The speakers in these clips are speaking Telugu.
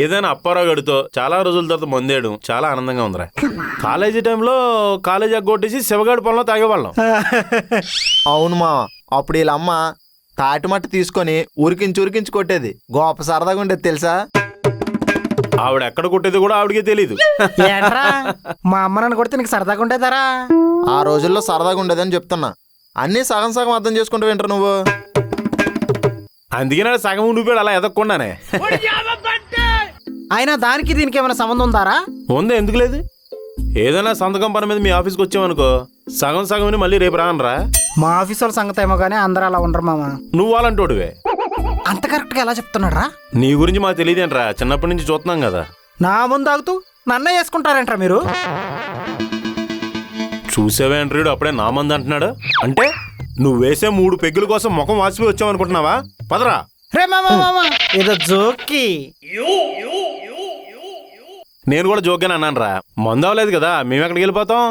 ఏదైనా అప్పారావు గడితో చాలా రోజుల తర్వాత మందేయడం చాలా ఆనందంగా ఉందిరా. కాలేజీ టైంలో కాలేజీ అగ్గొట్టేసి శివగాడి పొలంలో తాగేవాళ్ళం. అవును మావా, అప్పుడు వీళ్ళమ్మ తాటిమట్టి తీసుకొని ఉరికించి కొట్టేది. గొప్ప సరదాగా ఉండేది తెలుసా. ఆవిడ ఎక్కడ కొట్టేది కూడా ఆవిడకే తెలీదు. మా అమ్మ నన్ను కొడితే నీకు సరదాగా ఉండేదారా? ఆ రోజుల్లో సరదాగా ఉండేదని చెప్తున్నా. అన్నీ సగం సగం అర్థం చేసుకుంటూ వింటారు నువ్వు. అందుకే నా సగం ఉండిపోయాడు అలా ఎదగకుండానే. అయినా దానికి దీనికి ఏమైనా సంబంధం ఉందారా? ఉందా, ఎందుకు లేదు? ఏదైనా సంతకం పని మీద మీ ఆఫీస్కి వచ్చావనుకో, సగం సగం మళ్ళీ రేపు రానరా. మా ఆఫీస్ వాళ్ళ సంగతి ఏమో కానీ అందరూ అలా ఉండరు మామ. నువ్వు అలాంటోడివే. అంత కరెక్ట్గా ఎలా చెప్తున్నాడు రా? నీ గురించి మాకు తెలియదేంట్రా, చిన్నప్పటి నుంచి చూస్తున్నాం కదా. నా ముందు ఆగుతూ నన్నే వేసుకుంటారేంట్రా మీరు? చూసావేంట్రీడు అప్పుడే నా మంది అంటున్నాడు. అంటే నువ్వు వేసే 3 పెగ్గుల కోసం ముఖం వాసిపోయి వచ్చావు అనుకుంటున్నావా? పదరా. రే మామ ఏదో జోక్కి. నేను కూడా జోక్గానే అన్నాను రా. మందు అవ్వలేదు కదా, మేము ఎక్కడికి వెళ్ళిపోతాం.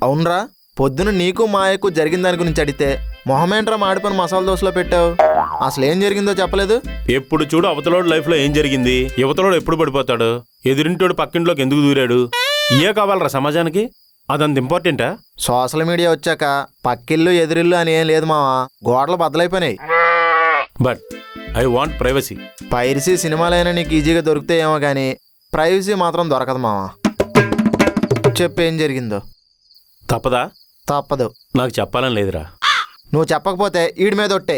అవునరా, పొద్దున నీకు మాయకు జరిగిన దాని గురించి అడిగితే మొహమేంట్రా మాడిపోయిన మసాలా దోశలో పెట్టావు? అసలు ఏం జరిగిందో చెప్పలేదు. ఎప్పుడు చూడు అవతలోడు లైఫ్లో ఏం జరిగింది, యువతలోడు ఎప్పుడు పడిపోతాడు, ఎదురింటోడు పక్కింట్లోకి ఎందుకు దూరాడు, ఇయే కావాలరా సమాజానికి. అదంత ఇంపార్టెంటా? సోషల్ మీడియా వచ్చాక పక్కిల్లు ఎదురిల్లు అని ఏం లేదు మావా, గోడలు బద్దలైపోయినాయి. But I want privacy. Piracy సినిమాలైనా నీకు ఈజీగా దొరుకుతాయేమో కానీ ప్రైవసీ మాత్రం దొరకదు మావా. చెప్పేం జరిగిందో. తప్పదా? తప్పదు. నాకు చెప్పాలని లేదురా. నువ్వు చెప్పకపోతే ఈడి మీద ఒట్టే.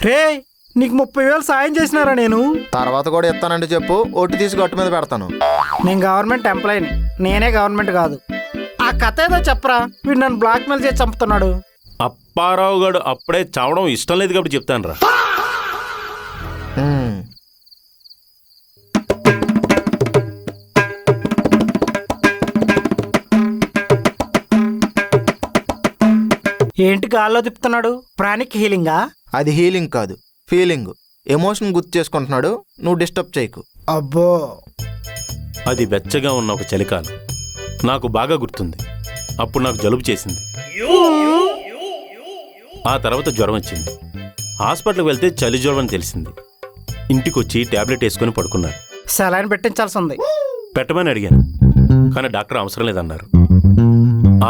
రే నీకు 30,000 సాయం చేసినారా నేను? తర్వాత కూడా ఇస్తానంటే చెప్పు, ఒట్టు తీసి గట్టు మీద పెడతాను. నేను గవర్నమెంట్ ఎంప్లాయీని, నేనే గవర్నమెంట్ కాదు. ఆ కథ ఏదో చెప్పరా, వీడు నన్ను బ్లాక్మెయిల్ చేసి చంపుతున్నాడు. అప్పారావు గారు అప్పుడే చావడం ఇష్టం లేదు కాబట్టి చెప్తాను రా. ఏంటి గాల్లో తిప్పుతున్నాడు? ప్రాణిక్ హీలింగా? అది హీలింగ్ కాదు, ఫీలింగ్. ఎమోషన్ గుర్తు చేసుకుంటున్నాడు, నువ్వు డిస్టర్బ్ చేయకు. అబ్బో, అది వెచ్చగా ఉన్న ఒక చలికాలం నాకు బాగా గుర్తుంది. అప్పుడు నాకు జలుబు చేసింది. ఆ తర్వాత జ్వరం వచ్చింది. హాస్పిటల్కి వెళ్తే చలి జ్వరం అని తెలిసింది. ఇంటికొచ్చి ట్యాబ్లెట్ వేసుకొని పడుకున్నాను. సెలైన్ పెట్టించాల్సి ఉంది. పెట్టమని అడిగాను, కానీ డాక్టర్ అవసరం లేదన్నారు.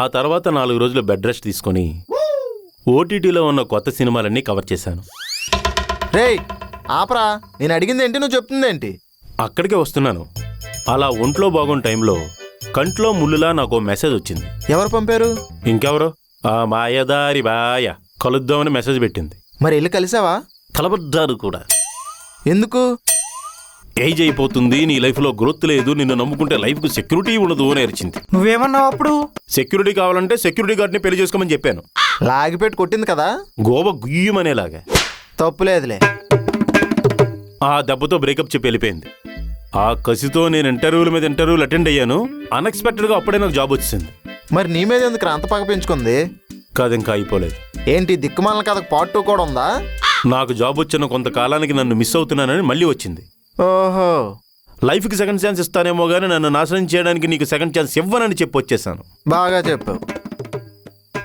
ఆ తర్వాత 4 రోజులు బెడ్ రెస్ట్ తీసుకొని ఓటీటీలో ఉన్న కొత్త సినిమాలన్నీ కవర్ చేశాను. రేయ్ ఆపరా, నేను అడిగింది ఏంటి, నువ్వు చెప్తుందేంటి? అక్కడికే వస్తున్నాను. అలా ఒంట్లో బాగున్న టైంలో కంట్లో ముళ్ళులా నాకు మెసేజ్ వచ్చింది. ఎవరు పంపారు? ఇంకెవరో ఆ మాయదారి బాయ కలుద్దామని మెసేజ్ పెట్టింది. మరి వెళ్ళి కలిసావా? కలబడ్డారు కూడా. ఎందుకు? ఏజ్ అయిపోతుంది, నీ లైఫ్లో గ్రోత్ లేదు, నిన్ను నమ్ముకుంటే లైఫ్కు సెక్యూరిటీ ఉండదు అని అరిచింది. నువ్వేమన్నావు అప్పుడు? సెక్యూరిటీ కావాలంటే సెక్యూరిటీ గార్డ్ని పెళ్లి చేసుకోమని చెప్పాను. లాగిపెట్టి కొట్టింది కదా, గోవ గుయ్యమనేలాగా. తప్పులేదులే. ఆ దెబ్బతో బ్రేకప్ చెప్పి వెళ్ళిపోయింది. ఆ కసితో నేను ఇంటర్వ్యూల మీద ఇంటర్వ్యూలు అటెండ్ అయ్యాను. అన్ఎక్స్పెక్టెడ్గా అప్పుడే నాకు జాబ్ వచ్చింది. మరి నీ మీద ఎందుకు అంత పగ పెంచుకుంది? కాదు, ఇంకా అయిపోలేదు. ఏంటి దిక్కుమాల కథకు పార్ట్ 2 కూడా ఉందా? నాకు జాబ్ వచ్చిన కొంతకాలానికి నన్ను మిస్ అవుతున్నానని మళ్ళీ వచ్చింది. ఓహో, లైఫ్కి సెకండ్ ఛాన్స్ ఇస్తానేమో కానీ నన్ను నాశనం చేయడానికి నీకు సెకండ్ ఛాన్స్ ఇవ్వనని చెప్పి వచ్చేసాను. బాగా చెప్పావు.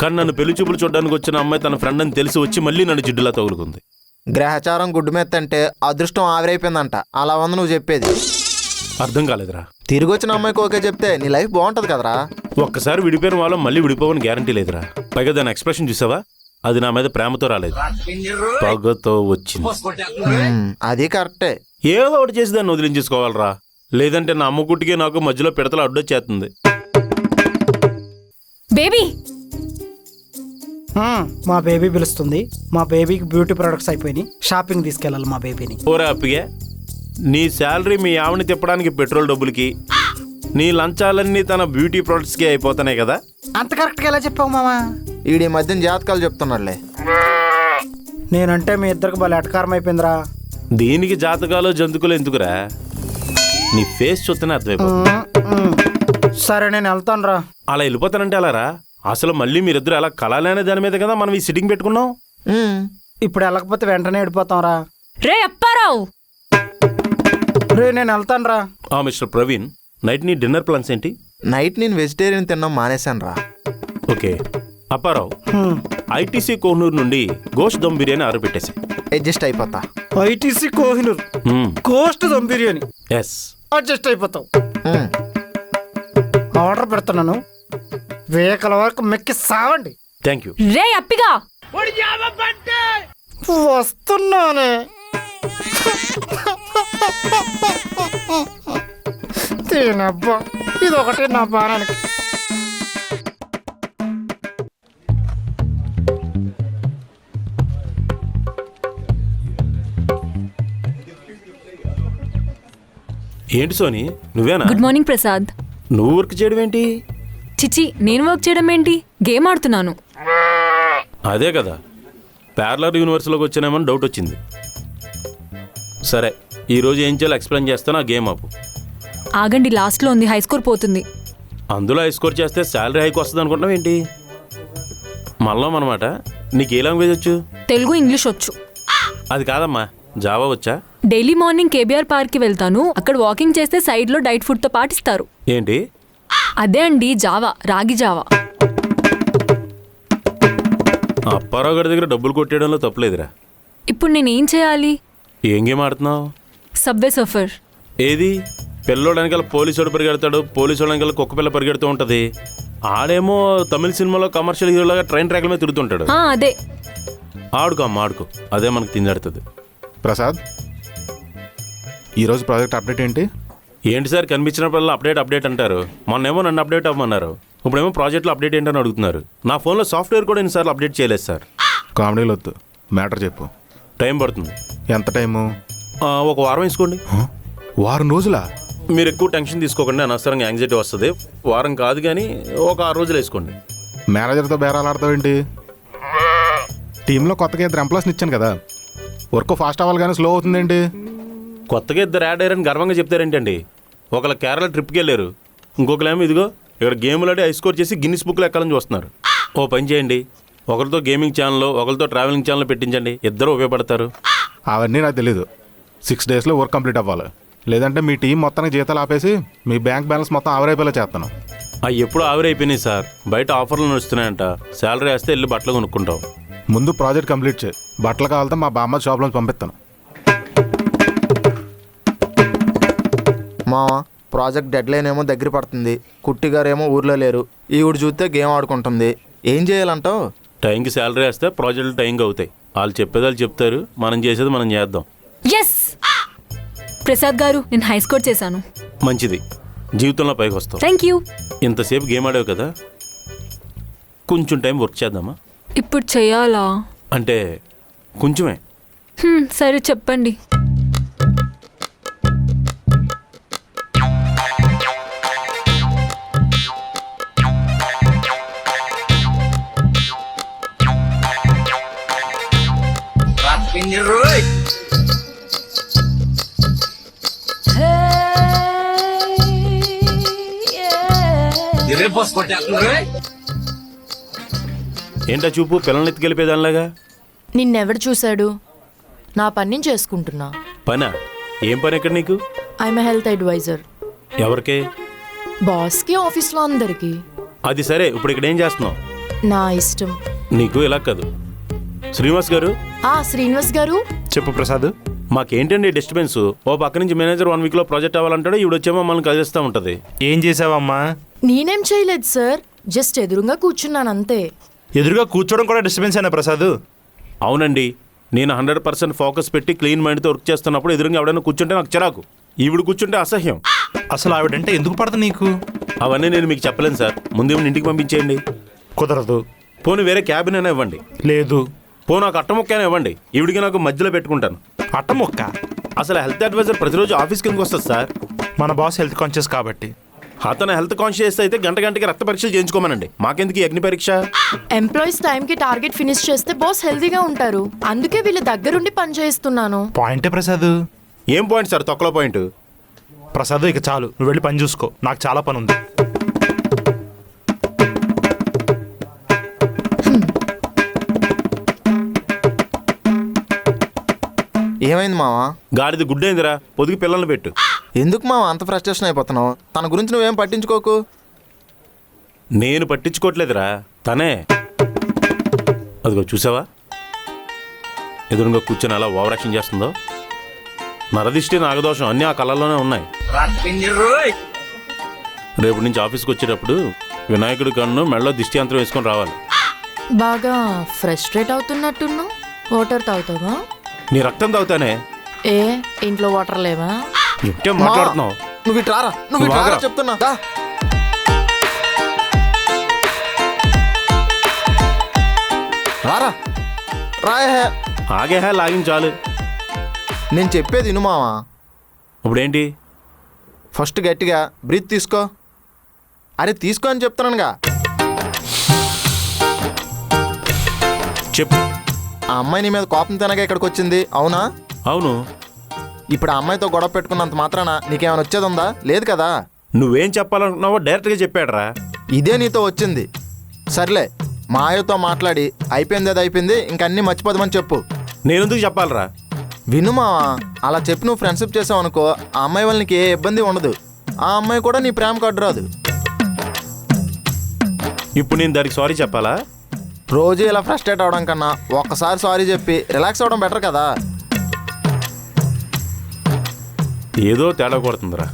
కానీ నన్ను పెళ్లి చూపులు చూడడానికి వచ్చిన అమ్మాయి తన ఫ్రెండ్ అని తెలిసి వచ్చి మళ్ళీ నన్ను జిడ్డులా తగులుకుంది. గ్రహచారం గుడ్డు మెత్త అంటే అదృష్టం ఆవిరైపోయిందంట. అలా ఉంది నువ్వు చెప్పేది. అర్థం కాలేదురా. తిరిగి వచ్చిన అమ్మాయికి ఓకే చెప్తే నీ లైఫ్ బాగుంటది కదరా. ఒక్కసారి విడిపోయిన వాళ్ళం మళ్ళీ విడిపోవని గ్యారంటీ లేదురా. పైగా దాని ఎక్స్ప్రెషన్ చూసావా? అది నా మీద ప్రేమతో రాలేదు, పగతో వచ్చింది. అది కరెక్టే. ఏదో ఒకటి చేసి దాన్ని వదిలించేసుకోవాలరా, లేదంటే నా అమ్మకుట్టికి నాకు మధ్యలో పిడతలు అడ్డొచ్చేస్తుంది. బేబీ, మా బేబీ పిలుస్తుంది. మా బేబీకి బ్యూటీ ప్రొడక్ట్స్ అయిపోయినాయి, షాపింగ్ తీసుకెళ్ళాలి మా బేబీని. ఓరే అప్పిగా, నీ శాలరీ మీ ఆవిడని తిప్పడానికి పెట్రోల్ డబ్బులకి, నీ లంచాలన్నీ తన బ్యూటీ ప్రొడక్ట్స్కి అయిపోతున్నాయి కదా. అంత కరెక్ట్గా ఎలా చెప్పావు మామా? ఈడి మధ్యన జాతకాలు చెప్తున్నాడులే. నేనంటే మీ ఇద్దరికి భలే అటకారం అయిపోయిందిరా. దీనికి జాతకాలు జంతుకులు ఎందుకురా? నీ ఫేస్ చూస్తేనే అర్థమైపోతుంది. సరే నేను వెళ్తాను రా. అలా వెళ్ళిపోతానంటే అలా రా. అసలు మళ్ళీ మీరిద్దరు అలా కలాలనే దాని మీద కదా మనం ఈ సిట్టింగ్ పెట్టుకున్నాం. ఇప్పుడు వెళ్ళకపోతే వెంటనే వెళ్ళిపోతాం రా. రే అప్పారావు, రే నేను వెళ్తాను రా. మిస్టర్ ప్రవీణ్, నైట్ నీ డిన్నర్ ప్లాన్స్ ఏంటి? నైట్ నేను వెజిటేరియన్ తిన్నాం మానేశాను రా. ఓకే. అప్పారావు, ఐటీసీ కోహ్నూర్ నుండి గోష్ దమ్ బిర్యానీ ఆర్డర్ పెట్టేసి. అడ్జస్ట్ అయిపోతా. ITC Kohenur gosht dum biryani yes. Adjust అయిపోతావు. మ్మ్. ఆర్డర్ పెడుతున్నాను, వేకల వరకు మెక్కి సావండి. Thank you. రే అప్పిగా, వస్తున్నానే. తినబ్బా, ఇదొకటి నా బాణానికి. ఏంటి సోని, నువ్వేనా? Good morning Prasad. నువ్వు వర్క్ చేయడం ఏంటి? చిచి, నేను వర్క్ చేయడం ఏంటి? గేమ్ ఆడుతున్నాను. అదే కదా, ప్యారలర్ యూనివర్స్లోకి వచ్చానేమని డౌట్ వచ్చింది. సరే, ఈరోజు ఏం చేయాలో ఎక్స్ప్లెయిన్ చేస్తాను. ఆ గేమ్ ఆపు. ఆగండి, లాస్ట్లో ఉంది, హై స్కోర్ పోతుంది. అందులో హై స్కోర్ చేస్తే శాలరీ హైక్ వస్తుంది అనుకుంటున్నావు ఏంటి? మళ్ళం అనమాట. నీకు ఏ లాంగ్వేజ్ వచ్చు? తెలుగు, ఇంగ్లీష్ వచ్చు. అది కాదమ్మా, జావా వచ్చా? డైలీ మార్నింగ్ కేబీఆర్ పార్క్కి వెళ్తాను. అక్కడ వాకింగ్ చేస్తే సైడ్లో డైట్ ఫుడ్తో పాటిస్తారు. ఏంటి? అదే అండి, జావా, రాగి జావా. అప్పారావు గారి దగ్గర డబ్బులు కొట్టేయడంలో తప్పులేదురా. ఇప్పుడు నేనేం చేయాలి? ఏం గేమ్ ఆడుతున్నావు? Subway Surfer. ఏది? పిల్లోడు వెనకాల పోలీసుడు పరిగెడతాడు, పోలీసుడు వెనకాల కుక్క పిల్ల పరిగెడుతూ ఉంటుంది. ఆడేమో తమిళ సినిమాలో కమర్షియల్ హీరోలాగా ట్రైన్ ట్రాక్ల మీద తిరుగుతుంటాడు. అదే. ఆడుకో అమ్మ, ఆడుకో. అదే మనకు తిందాడుతుంది. ప్రసాద్, ఈరోజు ప్రాజెక్ట్ అప్డేట్ ఏంటి? ఏంటి సార్, కనిపించినప్పుడల్లా అప్డేట్ అంటారు. మొన్నేమో నన్ను అప్డేట్ అవ్వమన్నారు, ఇప్పుడేమో ప్రాజెక్ట్లో అప్డేట్ ఏంటని అడుగుతున్నారు. నా ఫోన్లో సాఫ్ట్వేర్ కూడా ఎన్నిసార్లు అప్డేట్ చేయలేదు సార్. కామెడీలు వద్దు, మ్యాటర్ చెప్పు. టైం పడుతుంది. ఎంత టైము? ఒక వారం వేసుకోండి. వారం రోజులా? మీరు ఎక్కువ టెన్షన్ తీసుకోకండి, అనవసరంగా యాంగ్జైటీ వస్తుంది. వారం కాదు కానీ ఒక 6 రోజులు వేసుకోండి. మేనేజర్తో బేరాలు ఆడతావు ఏంటి? టీంలో కొత్తగా 2 ఎంప్లాయీస్ని ఇచ్చాను కదా, వర్క్ ఫాస్ట్ అవ్వాలి కానీ స్లో అవుతుందేంటి? కొత్తగా 2 యాడ్ అయ్యారని గర్వంగా చెప్తారేంటండి? ఒకళ్ళ కేరళ ట్రిప్కి వెళ్ళారు, ఇంకొకలేమో ఇదిగో ఇక్కడ గేమ్లు ఆడి హై స్కోర్ చేసి గిన్నిస్ బుక్లో ఎక్కాలని చూస్తున్నారు. ఓ పని చేయండి, ఒకరితో గేమింగ్ ఛానల్, ఒకరితో ట్రావెలింగ్ ఛానల్ పెట్టించండి, ఇద్దరు ఉపయోగపడతారు. అవన్నీ నాకు తెలీదు. 6 డేస్లో వర్క్ కంప్లీట్ అవ్వాలి, లేదంటే మీ టీం మొత్తానికి జీతాలు ఆపేసి మీ బ్యాంక్ బ్యాలెన్స్ మొత్తం ఆవిరైపోయేలా చేస్తాను. అవి ఎప్పుడు ఆవిరైపోయినాయి సార్. బయట ఆఫర్లు నడుస్తున్నాయంట, శాలరీ వేస్తే వెళ్ళి బట్టలు కొనుక్కుంటాం. ముందు ప్రాజెక్ట్ కంప్లీట్ చేయి, బట్టలు కావాలంటే మా బామ్మ షాప్లోంచి పంపిస్తాను. మావా, ప్రాజెక్ట్ డెడ్ లైన్ ఏమో దగ్గర పడుతుంది, కుట్టిగారేమో ఊర్లో లేరు, ఈవిడ చూస్తే గేమ్ ఆడుకుంటుంది. ఏం చేయాలంటావు? టైంకి శాలరీ వేస్తే ప్రాజెక్టులు టైంకి అవుతాయి. వాళ్ళు చెప్పేది వాళ్ళు చెప్తారు, మనం చేసేది మనం చేద్దాం. ఎస్ ప్రసాద్ గారు, నేను హై స్కోర్ చేశాను. మంచిది, జీవితంలో పైకి వస్తాం. Thank you. ఇంతసేపు గేమ్ ఆడావు కదా, కొంచెం టైం వర్క్ చేద్దామా? ఇప్పుడు చెయ్యాలా? అంటే కొంచెమే. సరే చెప్పండి. ఏంటా చూపు, పిల్లల్ని ఎత్తుకెళ్ళిపోయేదానిలాగా? నిన్నెవడు చూశాడు? నా పని నేను చేసుకుంటున్నా. పనా? ఏం పని ఎక్కడ నీకు? I'm health advisor. ఎవరికి? బాస్కి, ఆఫీస్లో అందరికి. అది సరే, ఇప్పుడు ఇక్కడ ఏం చేస్తున్నావు? నా ఇష్టం. నీకు ఇలా కాదు. శ్రీనివాస్ గారు. శ్రీనివాస్ గారు. చెప్పు ప్రసాద్. మాకేంటండి డిస్టర్బెన్స్? ఓ పక్క నుంచి మేనేజర్ 1 వీక్లో ప్రాజెక్ట్ అవ్వాలంటాడు, ఈవిడొచ్చేమో మమ్మల్ని కలిస్తూ ఉంటుంది. ఏం చేసావమ్మా? నేనేం చేయలేదు సార్, జస్ట్ ఎదురుగా కూర్చున్నాను అంతే. ఎదురుగా కూర్చోవడం కూడా డిస్టర్బెన్స్ అయినా ప్రసాద్? అవునండి, నేను 100% ఫోకస్ పెట్టి క్లీన్ మైండ్తో వర్క్ చేస్తున్నప్పుడు ఎదురుగా ఎవడైనా కూర్చుంటే నాకు చిరాకు, ఈవిడ కూర్చుంటే అసహ్యం. అసలు ఆవిడంటే ఎందుకు పడదు నీకు? అవన్నీ నేను మీకు చెప్పలేను సార్. ముందు ఏమైనా ఇంటికి పంపించేయండి. కుదరదు. పోనీ వేరే క్యాబిన్ అయినా ఇవ్వండి. లేదు. పోనీ నాకు అట్టముక్కైనా ఇవ్వండి, ఈవిడికి నాకు మధ్యలో పెట్టుకుంటాను. అట్టముక్క? అసలు హెల్త్ అడ్వైజర్ ప్రతిరోజు ఆఫీస్కి ఎందుకు వస్తుంది సార్? మన బాస్ హెల్త్ కాన్షియస్ కాబట్టి. అతను హెల్త్ కాన్షియస్ అయితే గంటకి రక్త పరీక్షలు చేయించుకోమనండి, మాకెందుకు ఈ అగ్ని పరీక్ష? ఎంప్లాయీస్ టైంకి టార్గెట్ ఫినిష్ చేస్తే బాస్ హెల్తీగా ఉంటారు, అందుకే వీళ్ళ దగ్గరుండి పని చేయిస్తున్నాను. పాయింటే ప్రసాద్. ఏం పాయింట్ సార్? తొక్కలో పాయింట్. ప్రసాద్ ఇక చాలు, నువ్వు వెళ్ళి పని చూసుకో, నాకు చాలా పని ఉంది. ఏమైంది మావా? గాడిది గుడ్డైందిరా, పొదిగి పిల్లల్ని పెట్టు. ఎందుకు మావా అంత ఫ్రస్ట్రేషన్ అయిపోతున్నావు? తన గురించి నువ్వేం పట్టించుకోకు. నేను పట్టించుకోవట్లేదురా, తనే. అదిగో చూసావా ఎదురుగా కూర్చొని అలా ఓవర్ యాక్షన్ చేస్తుందో. నరదిష్టి నాగదోషం అన్నీ ఆ కళ్ళల్లోనే ఉన్నాయి. రేపు నుంచి ఆఫీస్కి వచ్చేటప్పుడు వినాయకుడి కన్ను మెడలో దిష్టి యంత్రం వేసుకొని రావాలి. బాగా ఫ్రస్ట్రేట్ అవుతున్నట్టున్నావు. వాటర్ తాగుతావా? నీ రక్తం తాగుతానే. ఏ ఇంట్లో వాటర్ లేవా? ఇంటే మాట్లాడుతున్నావు. నువ్వు ఇటు రారా, నువ్వు ఇటు రారా చెప్తున్నా. దా. రారా రాయే. ఆగే లాగిన చాలు. నేను చెప్పేది విను మావా. ఇప్పుడేంటి? ఫస్ట్ గట్టిగా బ్రీత్ తీసుకో. అరే తీసుకో అని చెప్తున్నానుగా. చెప్పు. ఆ అమ్మాయి నీ మీద కోపం తినగా ఇక్కడికి వచ్చింది, అవునా? అవును. ఇప్పుడు ఆ అమ్మాయితో గొడవ పెట్టుకున్నంత మాత్రాన నీకేమైనా వచ్చేది ఉందా? లేదు కదా. నువ్వేం చెప్పాలనుకున్నావో డైరెక్ట్గా చెప్పాడురా. ఇదే నీతో వచ్చింది. సర్లే, మాయతో మాట్లాడి అయిపోయింది, అది అయిపోయింది, ఇంక అన్నీ మర్చిపోదామని చెప్పు. నేనెందుకు చెప్పాలరా? విను మావా, అలా చెప్పి నువ్వు ఫ్రెండ్షిప్ చేసావు అనుకో, ఆ అమ్మాయి వల్ల నీకు ఏ ఇబ్బంది ఉండదు. ఆ అమ్మాయి కూడా నీ ప్రేమ కార్డు రాదు. ఇప్పుడు నేను దానికి సారీ చెప్పాలా? రోజు ఇలా ఫ్రస్ట్రేట్ అవడం కన్నా ఒక్కసారి సారీ చెప్పి రిలాక్స్ అవడం బెటర్ కదా. ఏదో తేడా కొడుతుందిరా.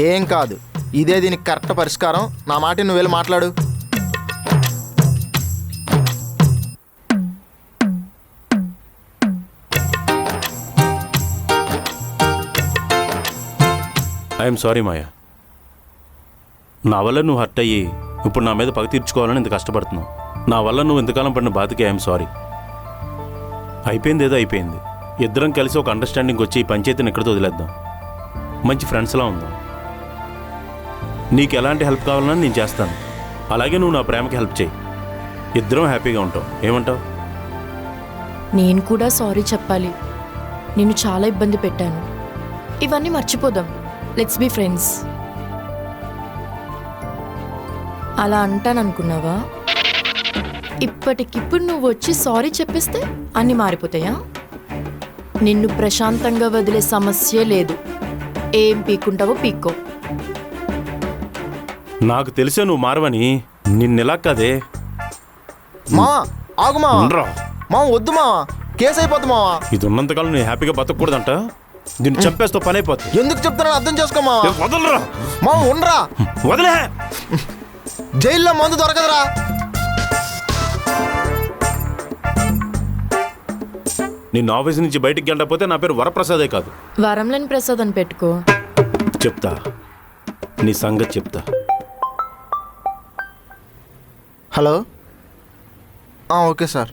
ఏం కాదు, ఇదే దీనికి కరెక్ట్ పరిష్కారం. నా మాట నువ్వు వెళ్ళి మాట్లాడు. ఐఎమ్ సారీ మాయా. నా వల్ల నువ్వు హర్ట్ అయ్యి ఇప్పుడు నా మీద పగ తీర్చుకోవాలని ఇంత కష్టపడుతున్నావు. నా వల్ల నువ్వు ఇంతకాలం పడిన బాధకి ఐఎమ్ సారీ. అయిపోయింది ఏదో అయిపోయింది. ఇద్దరం కలిసి ఒక అండర్స్టాండింగ్ వచ్చి ఈ పంచాయతీని ఎక్కడితో వదిలేద్దాం. మంచి ఫ్రెండ్స్లా ఉందాం. నీకు ఎలాంటి హెల్ప్ కావాలన్నా నేను చేస్తాను. అలాగే నువ్వు నా ప్రేమకి హెల్ప్ చేయి. ఇద్దరం హ్యాపీగా ఉంటాం. ఏమంటావు? నేను కూడా సారీ చెప్పాలి. నిన్ను చాలా ఇబ్బంది పెట్టాను. ఇవన్నీ మర్చిపోదాం. Let's be friends. అలా అంటాననుకున్నావా? ఇప్పటికిప్పుడు నువ్వు వచ్చి సారీ చెప్పేస్తే అన్నీ మారిపోతాయా? నిన్ను ప్రశాంతంగా వదిలే సమస్యే లేదు. ఏం పీక్కుంటావో పీక్కో. నాకు తెలిసే నువ్వు మారవని. నిన్నెలా కాదే. మావా ఆగు మావా. ఉండరా. మావ వద్దు మావా, కేసు అయిపోద్దు మావా. ఇది ఉన్నంతకాలం నేను హ్యాపీగా బతకూడదంట. దీన్ని చంపేస్తూ పని అయిపోతుంది. ఎందుకు చెప్తున్నాను అర్థం చేసుకో మావా. వదలరా. మావ ఉండరా. వదిలే. జైల్లో మందు దొరకదురా. నిన్ను ఆఫీస్ నుంచి బయటికి వెళ్ళకపోతే నా పేరు వరప్రసాదే కాదు. వరంలేని ప్రసాద్ అని పెట్టుకో. చెప్తా, నీ సంగతి చెప్తా. హలో. Okay sir.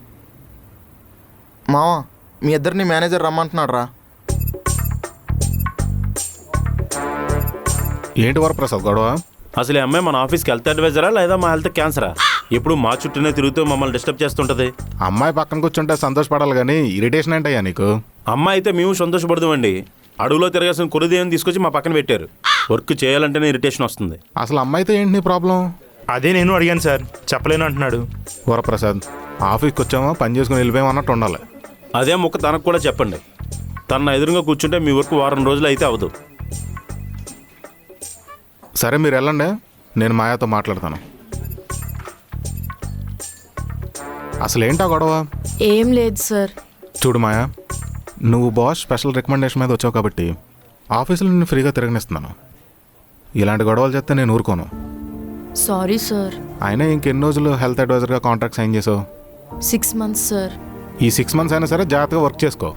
మావా మీ ఇద్దరిని మేనేజర్ రమ్మంటున్నాడు రా. ఏంటి వరప్రసాద్ గొడవ? అసలు ఈ అమ్మాయి మన ఆఫీస్కి హెల్త్ అడ్వైజరా లేదా మా హెల్త్ క్యాన్సరా? ఎప్పుడు మా చుట్టూనే తిరుగుతూ మమ్మల్ని డిస్టర్బ్ చేస్తుంటది. అమ్మాయి పక్కన కూర్చుంటే సంతోషపడాలి కానీ ఇరిటేషన్ ఏంటయ్యా నీకు? అమ్మాయి అయితే మేము సంతోషపడదామండి. అడుగులో తిరగాల్సిన కురుదేని తీసుకొచ్చి మా పక్కన పెట్టారు. వర్క్ చేయాలంటేనే ఇరిటేషన్ వస్తుంది. అసలు అమ్మాయితో ఏంటి నీ ప్రాబ్లం? అదే నేను అడిగాను సార్, చెప్పలేను అంటున్నాడు. వరప్రసాద్, ఆఫీస్కి వచ్చామా పని చేసుకుని వెళ్ళిపోయామన్నట్టు ఉండాలి. అదే ముక్క తనకు కూడా చెప్పండి. తన ఎదురుగా కూర్చుంటే మీ వర్క్ వారం రోజులు అయితే అవదు. సరే మీరు వెళ్ళండి, నేను మాయాతో మాట్లాడతాను. అసలు ఏంటా గొడవ? ఏం లేదు సార్. చూడు మాయా, నువ్వు బాస్ స్పెషల్ రికమెండేషన్ మీద వచ్చావు కాబట్టి ఆఫీసులో నేను ఫ్రీగా తిరగనిస్తున్నాను. ఇలాంటి గొడవలు చేస్తే నేను ఊరుకోను. Sorry sir. అయినా ఇంకెన్ని రోజులు హెల్త్ అడ్వైజర్గా కాంట్రాక్ట్ సైన్ చేసావు? 6 months సార్. ఈ 6 months అయినా సరే జాగ్రత్తగా వర్క్ చేసుకో.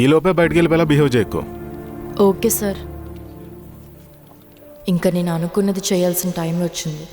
ఈలోపే బయటికి వెళ్ళిపోయేలా బిహేవ్ చేయకు. Okay sir. ఇంకా నేను అనుకున్నది చేయాల్సిన టైం వచ్చింది.